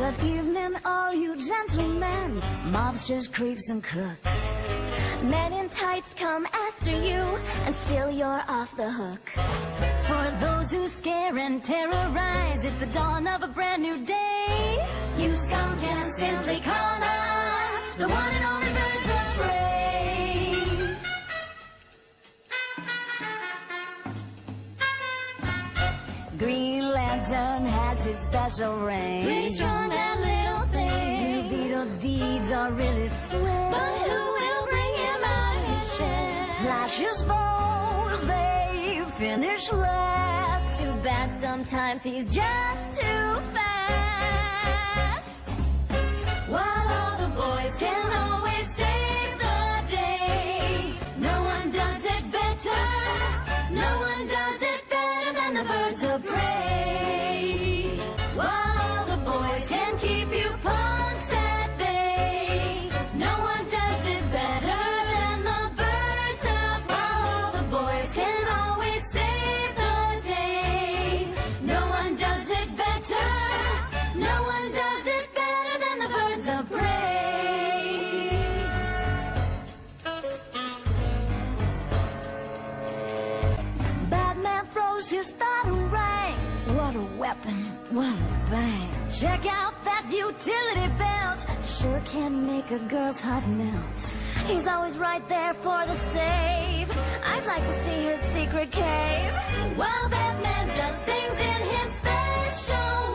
Good evening, all you gentlemen, mobsters, creeps, and crooks. Men in tights come after you, and still you're off the hook. For those who scare and terrorize, it's the dawn of a brand new day. You scum can simply call us the one and only birds of prey. Green Lantern has his special range. Pretty strong, that little thing. Blue Beetle's deeds are really swift, but who will bring him out of his shell? Flash's foes, they finish last. Too bad sometimes he's just too fast. While all the boys can always save the day, no one does it better. No one does it better than the birds of prey. While all the boys can keep you punks at bay, no one does it better than the birds of prey. While all the boys can always save the day, no one does it better. No one does it better than the birds of prey. Batman throws his batarang. What a weapon, what a bang. Check out that utility belt. Sure can make a girl's heart melt. He's always right there for the save. I'd like to see his secret cave. While Batman does things in his special